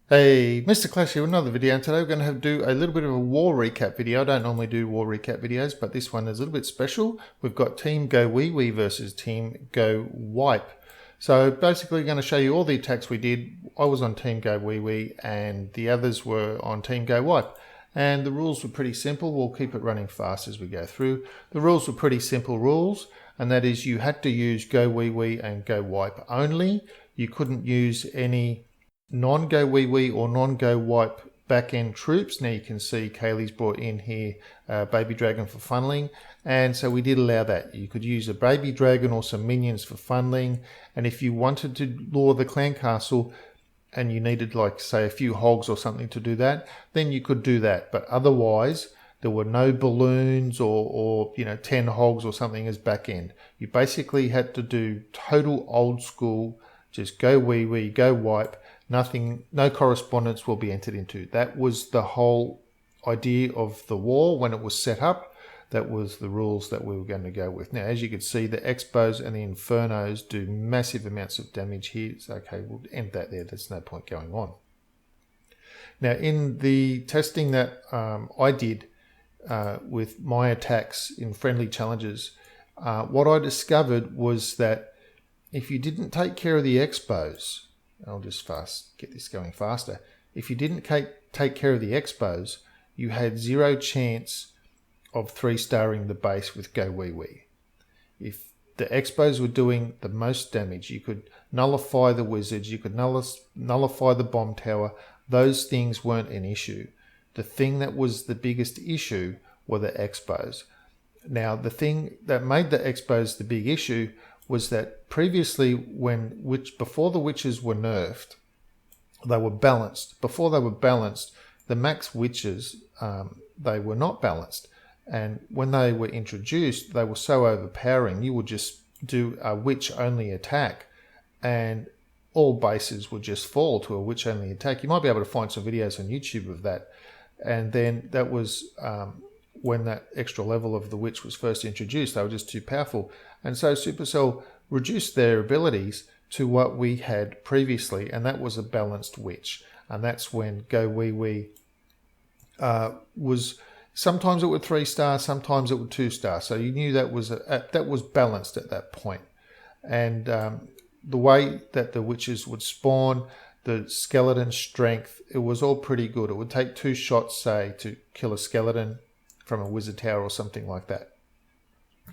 Hey, MisterClash here with another video, and today we're going to do a little bit of a war recap video. I don't normally do war recap videos, but this one is a little bit special. We've got Team GOWIWI versus Team GOWIPE. So basically going to show you all the attacks we did. I was on Team GOWIWI and the others were on Team GOWIPE. And the rules were pretty simple. We'll keep it running fast as we go through. The rules were pretty simple rules, and that is you had to use GOWIWI and GOWIPE only. You couldn't use any non-GOWIWI or non-GOWIPE back-end troops. Now you can see Kaylee's brought in here Baby Dragon for funneling, and so we did allow that. You could use a Baby Dragon or some minions for funneling, and if you wanted to lure the clan castle and you needed, like, say, a few hogs or something to do that, then you could do that. But otherwise, there were no balloons or 10 hogs or something as back-end. You basically had to do total old school, just GOWIWI, GOWIPE. Nothing, no correspondence will be entered into. That was the whole idea of the war when it was set up. That was the rules that we were going to go with. Now, as you can see, the Expos and the Infernos do massive amounts of damage here. So, okay, we'll end that there. There's no point going on. Now, in the testing that I did with my attacks in friendly challenges, what I discovered was that if you didn't take care of the Expos, I'll just get this going faster. If you didn't take care of the Expos, you had zero chance of 3-starring the base with GOWIWI. If the Expos were doing the most damage, you could nullify the wizards, you could nullify the bomb tower. Those things weren't an issue. The thing that was the biggest issue were the Expos. Now, the thing that made the Expos the big issue was that previously, before the witches were nerfed, they were balanced. Before they were balanced, the max witches, they were not balanced. And when they were introduced, they were so overpowering, you would just do a witch-only attack, and all bases would just fall to a witch-only attack. You might be able to find some videos on YouTube of that. And then that was when that extra level of the witch was first introduced. They were just too powerful. And so Supercell reduced their abilities to what we had previously, and that was a balanced witch. And that's when GOWIWI was, sometimes it would 3-star, sometimes it would 2-star. So you knew that was balanced at that point. And the way that the witches would spawn, the skeleton strength, it was all pretty good. It would take 2 shots, say, to kill a skeleton from a wizard tower or something like that.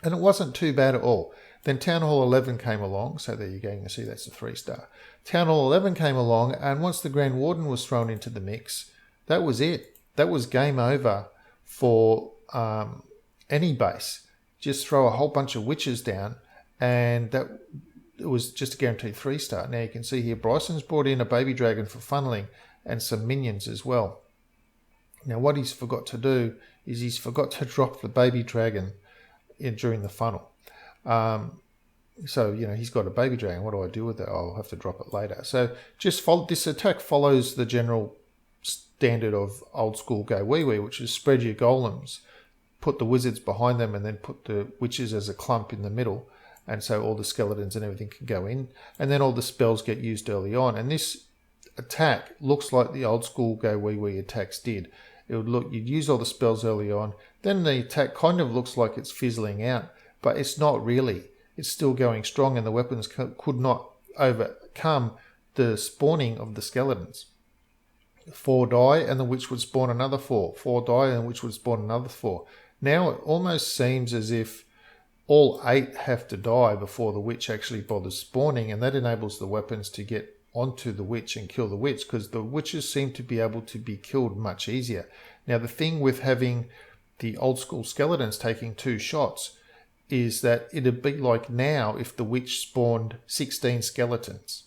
And it wasn't too bad at all. Then Town Hall 11 came along. So there you go. You can see that's a 3-star. Town Hall 11 came along, and once the Grand Warden was thrown into the mix, that was it. That was game over for any base. Just throw a whole bunch of witches down, and it was just a guaranteed 3-star. Now you can see here Bryson's brought in a Baby Dragon for funneling and some minions as well. Now what he's forgot to do is he's forgot to drop the Baby Dragon during the funnel. So, he's got a Baby Dragon. What do I do with it? I'll have to drop it later. So just this attack follows the general standard of old school GOWIWI, which is spread your golems, put the wizards behind them, and then put the witches as a clump in the middle. And so all the skeletons and everything can go in. And then all the spells get used early on. And this attack looks like the old school GOWIWI attacks did. It would look, you'd use all the spells early on. Then the attack kind of looks like it's fizzling out, but it's not really. It's still going strong, and the weapons could not overcome the spawning of the skeletons. 4 die, and the witch would spawn another 4. 4 die, and the witch would spawn another 4. Now it almost seems as if all 8 have to die before the witch actually bothers spawning, and that enables the weapons to get onto the witch and kill the witch, because the witches seem to be able to be killed much easier. Now the thing with having the old school skeletons taking 2 shots is that it'd be like now if the witch spawned 16 skeletons.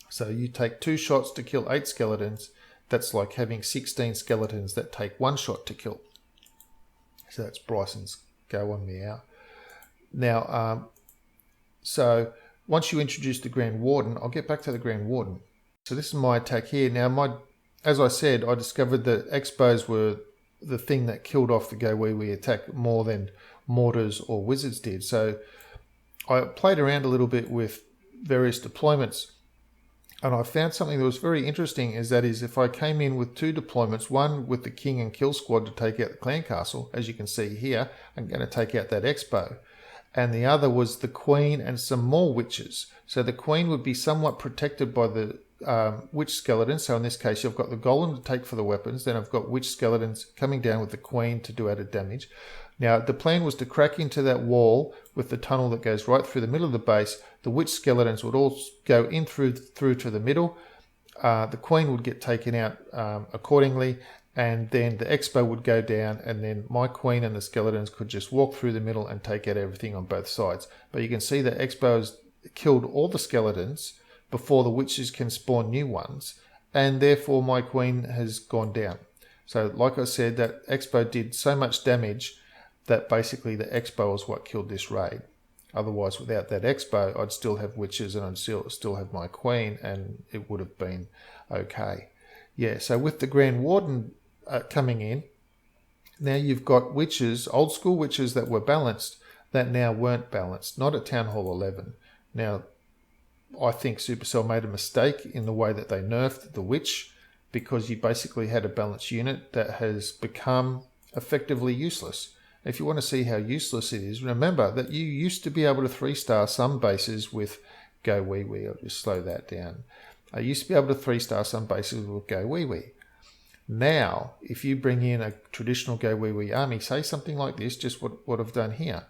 So you take 2 shots to kill 8 skeletons. That's like having 16 skeletons that take 1 shot to kill. So that's Bryson's go on me out. Now, so once you introduce the Grand Warden, I'll get back to the Grand Warden. So this is my attack here. Now, as I said, I discovered that Expos were the thing that killed off the GOWIWI attack more than mortars or wizards did. So I played around a little bit with various deployments. And I found something that was very interesting, is if I came in with 2 deployments, one with the king and kill squad to take out the clan castle, as you can see here, I'm going to take out that expo. And the other was the queen and some more witches. So the queen would be somewhat protected by the witch skeletons. So in this case, you've got the golem to take for the weapons. Then I've got witch skeletons coming down with the queen to do added damage. Now, the plan was to crack into that wall with the tunnel that goes right through the middle of the base. The witch skeletons would all go in through to the middle. The queen would get taken out accordingly, and then the expo would go down, and then my queen and the skeletons could just walk through the middle and take out everything on both sides. But you can see that expo has killed all the skeletons before the witches can spawn new ones, and therefore my queen has gone down. So like I said, that expo did so much damage that basically the expo was what killed this raid. Otherwise, without that expo, I'd still have witches and I'd still have my queen, and it would have been okay. Yeah, so with the Grand Warden coming in, now you've got witches, old school witches that were balanced, that now weren't balanced, not at Town Hall 11. Now, I think Supercell made a mistake in the way that they nerfed the witch, because you basically had a balanced unit that has become effectively useless. If you want to see how useless it is, remember that you used to be able to 3-star some bases with GOWIPE. I'll just slow that down. I used to be able to 3-star some bases with GOWIPE. Now, if you bring in a traditional GOWIPE army, say something like this, just what I've done here,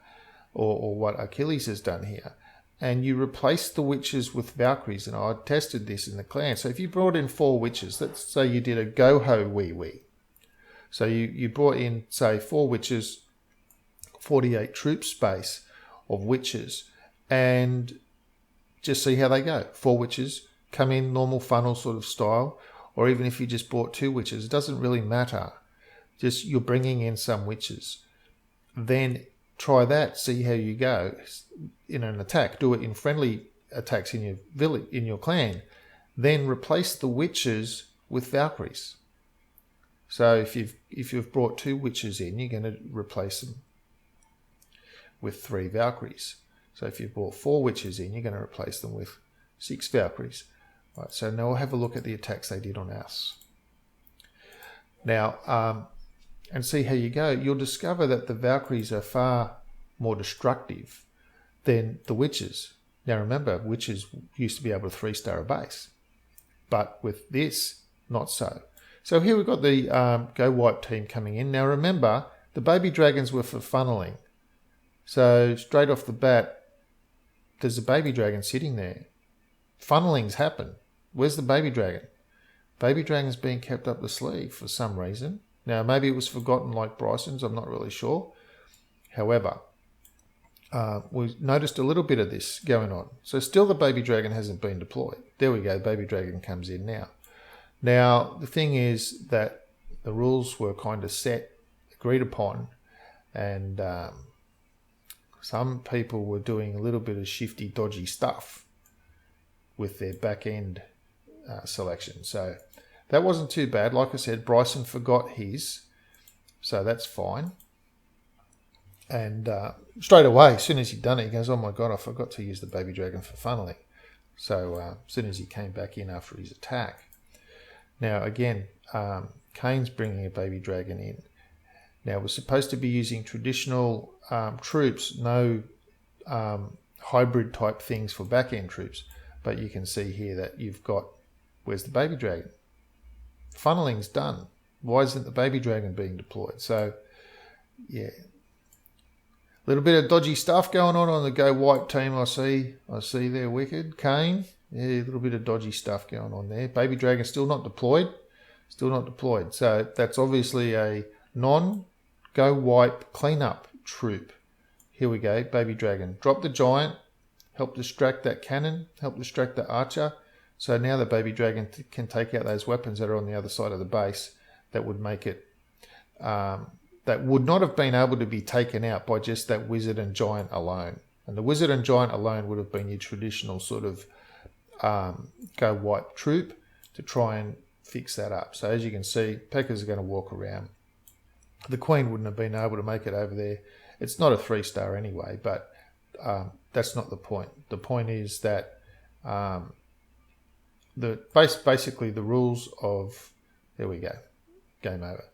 or what Achilles has done here, and you replace the witches with Valkyries, and I tested this in the clan. So if you brought in 4 witches, let's say you did a GOWIPE. So you brought in, say, 4 witches, 48 troop space of witches, and just see how they go. 4 witches come in normal funnel sort of style, or even if you just bought 2 witches, it doesn't really matter. Just you're bringing in some witches. Then try that, see how you go in an attack. Do it in friendly attacks in your village, in your clan. Then replace the witches with Valkyries. So if you've brought 2 witches in, you're going to replace them with 3 Valkyries. So if you brought 4 witches in, you're going to replace them with 6 Valkyries. Right, so now we'll have a look at the attacks they did on us. Now, and see how you go. You'll discover that the Valkyries are far more destructive than the witches. Now remember, witches used to be able to 3-star a base, but with this, not so. So here we've got the GOWIPE team coming in. Now remember, the baby dragons were for funneling. So straight off the bat, there's a baby dragon sitting there. Funnelings happen. Where's the baby dragon? Baby dragon's being kept up the sleeve for some reason. Now maybe it was forgotten like Bryson's, I'm not really sure. However, we noticed a little bit of this going on. So still the baby dragon hasn't been deployed. There we go, baby dragon comes in now. Now the thing is that the rules were kind of set, agreed upon, and some people were doing a little bit of shifty, dodgy stuff with their back end selection. So that wasn't too bad. Like I said, Bryson forgot his, so that's fine. And straight away, as soon as he'd done it, he goes, oh my God, I forgot to use the baby dragon for funneling. So as soon as he came back in after his attack. Now again, Kane's bringing a baby dragon in. Now we're supposed to be using traditional troops, no hybrid type things for back end troops. But you can see here that you've got, where's the baby dragon? Funneling's done. Why isn't the baby dragon being deployed? So yeah, a little bit of dodgy stuff going on the GOWIPE team. I see there, Wicked, Kane. Yeah, a little bit of dodgy stuff going on there. Baby dragon still not deployed. So that's obviously a non-GOWIPE cleanup troop. Here we go, baby dragon. Drop the giant, help distract that cannon, help distract the archer. So now the baby dragon can take out those weapons that are on the other side of the base that would make it, that would not have been able to be taken out by just that wizard and giant alone. And the wizard and giant alone would have been your traditional sort of GOWIPE troop to try and fix that up. So as you can see, P.E.K.K.A.s are going to walk around. The queen wouldn't have been able to make it over there. It's not a 3-star anyway, but that's not the point. The point is that basically the rules of, there we go, game over.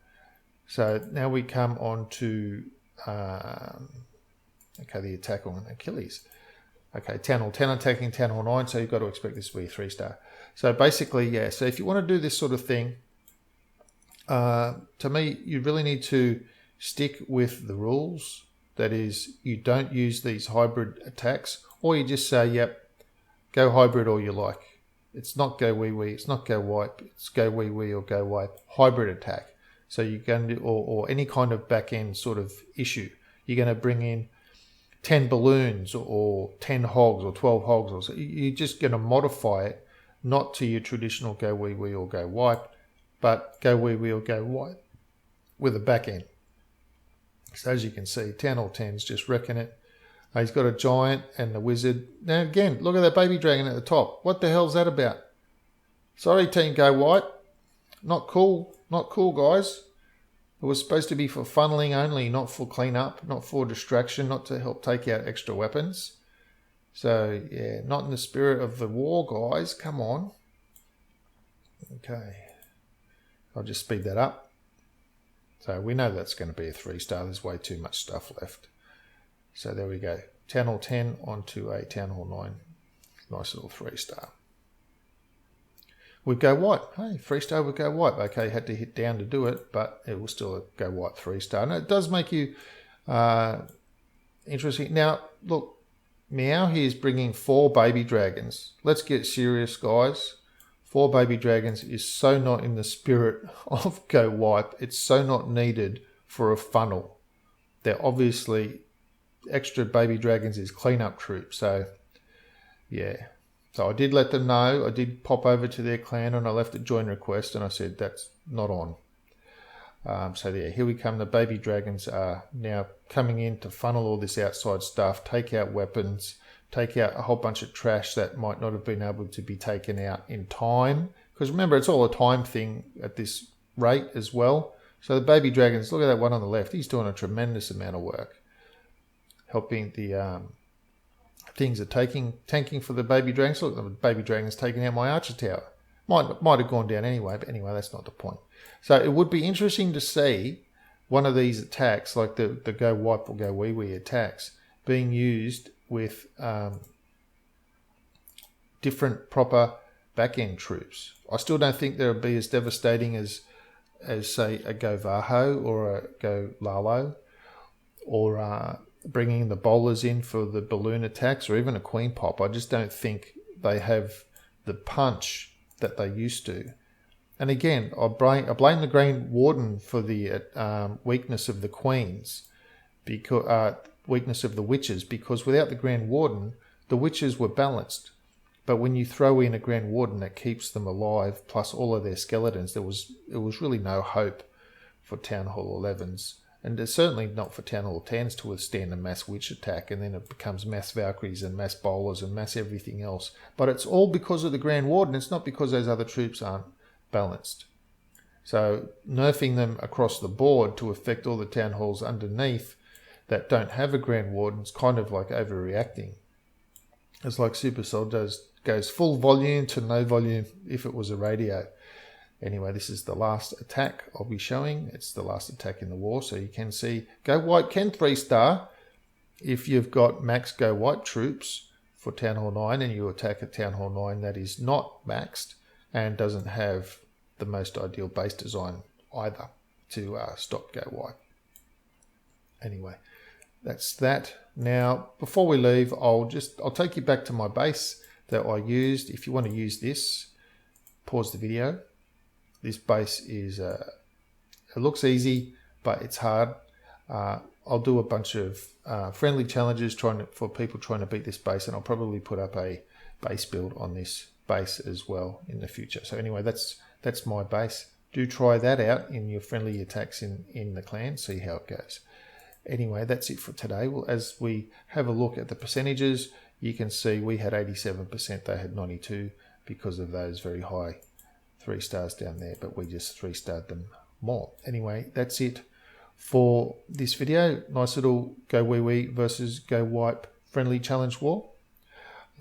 So now we come on to, okay, the attack on Achilles. Okay, Town Hall 10 attacking, Town Hall 9, so you've got to expect this to be a 3-star. So basically, yeah, so if you want to do this sort of thing, to me, you really need to stick with the rules. That is, you don't use these hybrid attacks, or you just say, yep, go hybrid all you like. It's not go wee wee, it's not go wipe, it's go wee wee or go wipe. Hybrid attack. So you're going to, or any kind of back end sort of issue. You're going to bring in 10 balloons or 10 hogs or 12 hogs. Or so. You're just going to modify it, not to your traditional go wee wee or go wipe, but go wee wee or go wipe with a back end. So as you can see, 10 or 10's just wrecking it. He's got a giant and the wizard. Now again, look at that baby dragon at the top. What the hell's that about? Sorry, team go white. Not cool. Not cool, guys. It was supposed to be for funneling only, not for cleanup, not for distraction, not to help take out extra weapons. So yeah, not in the spirit of the war, guys. Come on. Okay. I'll just speed that up. So we know that's going to be a 3-star. There's way too much stuff left. So there we go. Town Hall 10 onto a Town Hall 9. Nice little 3-star. We go white. Hey, 3-star would go white. Okay, had to hit down to do it, but it will still go white 3-star. And it does make you interesting. Now, look, Meow here is bringing 4 baby dragons. Let's get serious, guys. 4 baby dragons is so not in the spirit of go wipe. It's so not needed for a funnel. They're obviously extra baby dragons is cleanup troops. So yeah, so I did let them know. I did pop over to their clan and I left a join request and I said that's not on. So yeah, here we come. The baby dragons are now coming in to funnel all this outside stuff, take out weapons, take out a whole bunch of trash that might not have been able to be taken out in time. Because remember, it's all a time thing at this rate as well. So the baby dragons, look at that one on the left. He's doing a tremendous amount of work. Helping the things are tanking for the baby dragons. Look, the baby dragon's taking out my archer tower. Might have gone down anyway, but anyway, that's not the point. So it would be interesting to see one of these attacks, like the go wipe or go wee wee attacks, being used with different proper back-end troops. I still don't think they'll be as devastating as say a go Vaho or a go Lalo, or bringing the bowlers in for the balloon attacks, or even a queen pop. I just don't think they have the punch that they used to. And again, I blame the Green Warden for the weakness of the queens, because weakness of the witches, because without the Grand Warden, the witches were balanced. But when you throw in a Grand Warden that keeps them alive, plus all of their skeletons, it was really no hope for Town Hall 11s. And there's certainly not for Town Hall 10s to withstand a mass witch attack, and then it becomes mass Valkyries and mass bowlers and mass everything else. But it's all because of the Grand Warden. It's not because those other troops aren't balanced. So nerfing them across the board to affect all the town halls underneath that don't have a Grand Warden is kind of like overreacting. It's like Supercell goes full volume to no volume if it was a radio. Anyway, this is the last attack I'll be showing. It's the last attack in the war, so you can see Go Wipe can 3-star if you've got max Go Wipe troops for Town Hall 9 and you attack a Town Hall 9 that is not maxed and doesn't have the most ideal base design either to stop Go Wipe. Anyway, that's that. Now, before we leave, I'll take you back to my base that I used. If you want to use this, pause the video. This base is, it looks easy, but it's hard. I'll do a bunch of friendly challenges for people trying to beat this base, and I'll probably put up a base build on this base as well in the future. So anyway, that's my base. Do try that out in your friendly attacks in the clan, see how it goes. Anyway, that's it for today. Well, as we have a look at the percentages, you can see we had 87%, they had 92% because of those very high 3-stars down there, but we just 3-starred them more. Anyway, that's it for this video. Nice little Go Wee Wee versus Go Wipe friendly challenge war.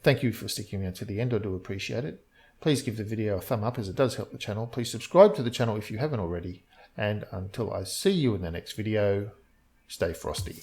Thank you for sticking around to the end. I do appreciate it. Please give the video a thumb up as it does help the channel. Please subscribe to the channel if you haven't already. And until I see you in the next video, stay frosty.